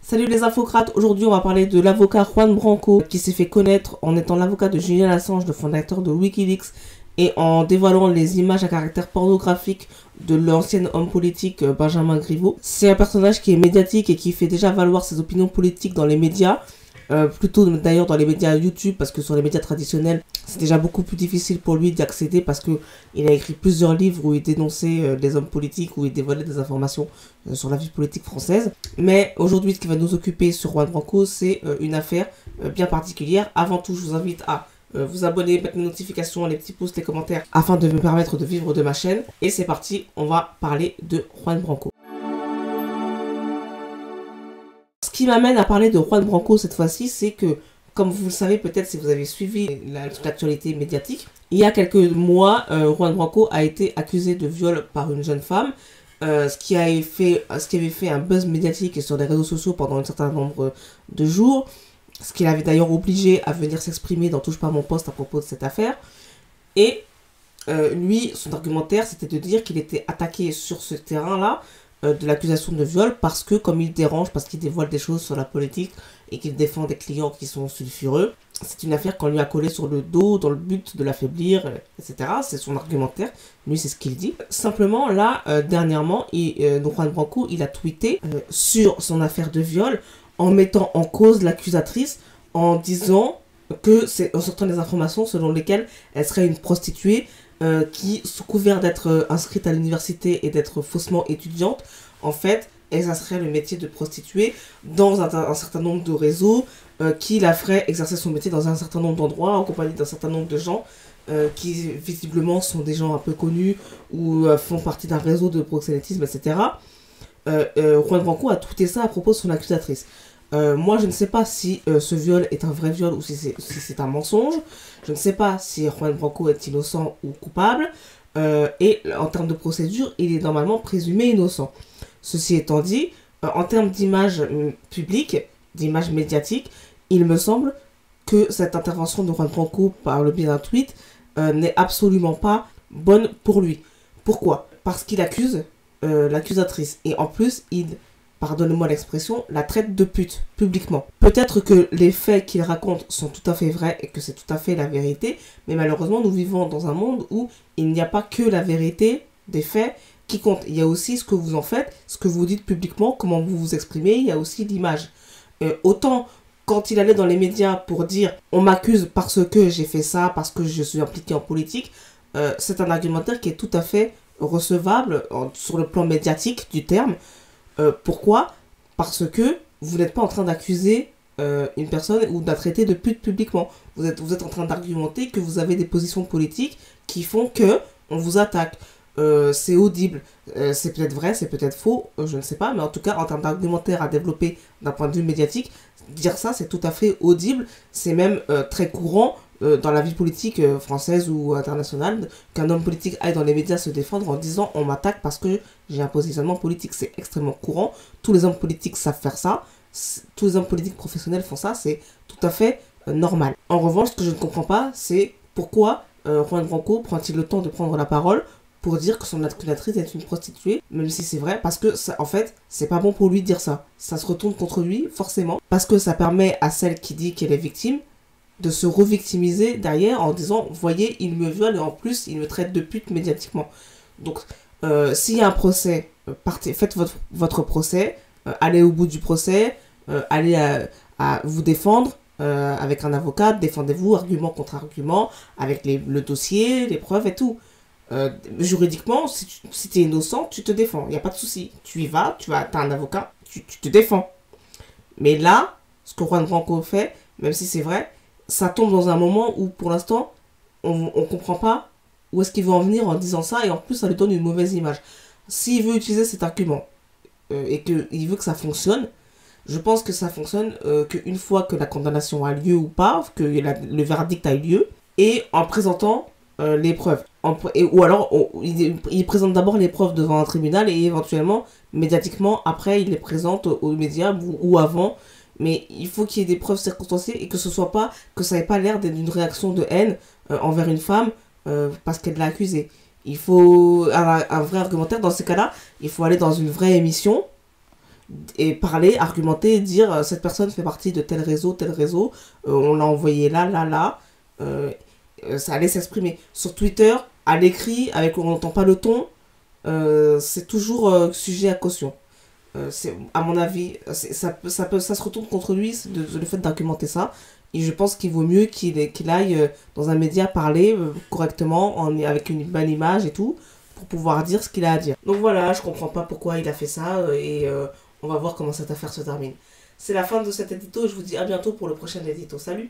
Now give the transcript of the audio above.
Salut les infocrates, aujourd'hui on va parler de l'avocat Juan Branco qui s'est fait connaître en étant l'avocat de Julian Assange, le fondateur de Wikileaks, et en dévoilant les images à caractère pornographique de l'ancien homme politique Benjamin Griveaux. C'est un personnage qui est médiatique et qui fait déjà valoir ses opinions politiques dans les médias, plutôt d'ailleurs dans les médias YouTube, parce que sur les médias traditionnels c'est déjà beaucoup plus difficile pour lui d'y accéder parce que il a écrit plusieurs livres où il dénonçait des hommes politiques, où il dévoilait des informations sur la vie politique française. Mais aujourd'hui, ce qui va nous occuper sur Juan Branco, c'est une affaire bien particulière. Avant tout, je vous invite à vous abonner, mettre les notifications, les petits pouces, les commentaires, afin de me permettre de vivre de ma chaîne. Et c'est parti, on va parler de Juan Branco. Ce qui m'amène à parler de Juan Branco cette fois-ci, c'est que, comme vous le savez peut-être si vous avez suivi l'actualité médiatique, il y a quelques mois, Juan Branco a été accusé de viol par une jeune femme, ce qui avait fait un buzz médiatique sur les réseaux sociaux pendant un certain nombre de jours, ce qui l'avait d'ailleurs obligé à venir s'exprimer dans Touche pas à mon poste à propos de cette affaire. Et lui, son argumentaire, c'était de dire qu'il était attaqué sur ce terrain-là de l'accusation de viol parce que, comme il dérange, parce qu'il dévoile des choses sur la politique et qu'il défend des clients qui sont sulfureux, c'est une affaire qu'on lui a collée sur le dos dans le but de l'affaiblir, etc. C'est son argumentaire, lui c'est ce qu'il dit. Simplement là, dernièrement, Juan Branco, il a tweeté sur son affaire de viol en mettant en cause l'accusatrice, en disant que c'est en sortant des informations selon lesquelles elle serait une prostituée qui, sous couvert d'être inscrite à l'université et d'être faussement étudiante, en fait, exercerait le métier de prostituée dans un certain nombre de réseaux qui la ferait exercer son métier dans un certain nombre d'endroits en compagnie d'un certain nombre de gens qui visiblement sont des gens un peu connus ou font partie d'un réseau de proxénétisme, etc. Juan Branco a tweeté ça à propos de son accusatrice. Moi, je ne sais pas si ce viol est un vrai viol ou si c'est un mensonge. Je ne sais pas si Juan Branco est innocent ou coupable. Et en termes de procédure, il est normalement présumé innocent. Ceci étant dit, en termes d'image publique, d'image médiatique, il me semble que cette intervention de Juan Branco par le biais d'un tweet n'est absolument pas bonne pour lui. Pourquoi? Parce qu'il accuse l'accusatrice. Et en plus, il, pardonnez-moi l'expression, la traite de pute, publiquement. Peut-être que les faits qu'il raconte sont tout à fait vrais et que c'est tout à fait la vérité, mais malheureusement, nous vivons dans un monde où il n'y a pas que la vérité des faits qui compte. Il y a aussi ce que vous en faites, ce que vous dites publiquement, comment vous vous exprimez, il y a aussi l'image. Autant quand il allait dans les médias pour dire « on m'accuse parce que j'ai fait ça, parce que je suis impliqué en politique », c'est un argumentaire qui est tout à fait recevable sur le plan médiatique du terme. Pourquoi? Parce que vous n'êtes pas en train d'accuser une personne ou de la traiter de pute publiquement. Vous êtes en train d'argumenter que vous avez des positions politiques qui font que on vous attaque. C'est audible. C'est peut-être vrai, c'est peut-être faux, je ne sais pas. Mais en tout cas, en termes d'argumentaire à développer d'un point de vue médiatique, dire ça, c'est tout à fait audible. C'est même très courant dans la vie politique française ou internationale, qu'un homme politique aille dans les médias se défendre en disant on m'attaque parce que j'ai un positionnement politique. C'est extrêmement courant. Tous les hommes politiques savent faire ça. Tous les hommes politiques professionnels font ça. C'est tout à fait normal. En revanche, ce que je ne comprends pas, c'est pourquoi Juan Branco prend-il le temps de prendre la parole pour dire que son accusatrice est une prostituée, même si c'est vrai, parce que ça, en fait, c'est pas bon pour lui de dire ça. Ça se retourne contre lui, forcément, parce que ça permet à celle qui dit qu'elle est victime de se revictimiser derrière en disant « Voyez, il me viole et en plus, il me traite de pute médiatiquement. » Donc, s'il y a un procès, faites votre procès, allez au bout du procès, allez à vous défendre avec un avocat, défendez-vous, argument contre argument, avec le dossier, les preuves et tout. Juridiquement, si tu es innocent, tu te défends, il n'y a pas de souci. Tu y vas, tu as un avocat, tu te défends. Mais là, ce que Juan Branco fait, même si c'est vrai, ça tombe dans un moment où, pour l'instant, on ne comprend pas où est-ce qu'il veut en venir en disant ça, et en plus, ça lui donne une mauvaise image. S'il veut utiliser cet argument, et qu'il veut que ça fonctionne, je pense que ça fonctionne qu'une fois que la condamnation a lieu ou pas, que le verdict a eu lieu, et en présentant les preuves. Ou alors, il présente d'abord les preuves devant un tribunal et éventuellement, médiatiquement, après, il les présente aux médias ou avant. Mais il faut qu'il y ait des preuves circonstanciées et que ça n'ait pas l'air d'une réaction de haine envers une femme parce qu'elle l'a accusée. Il faut un vrai argumentaire. Dans ces cas-là, il faut aller dans une vraie émission et parler, argumenter, dire cette personne fait partie de tel réseau, on l'a envoyé là, là, là. Ça allait s'exprimer. Sur Twitter, à l'écrit, avec on n'entend pas le ton, c'est toujours sujet à caution. À mon avis, ça se retourne contre lui, le fait d'argumenter ça. Et je pense qu'il vaut mieux qu'il aille dans un média parler correctement, avec une bonne image et tout, pour pouvoir dire ce qu'il a à dire. Donc voilà, je comprends pas pourquoi il a fait ça, et on va voir comment cette affaire se termine. C'est la fin de cet édito, et je vous dis à bientôt pour le prochain édito. Salut!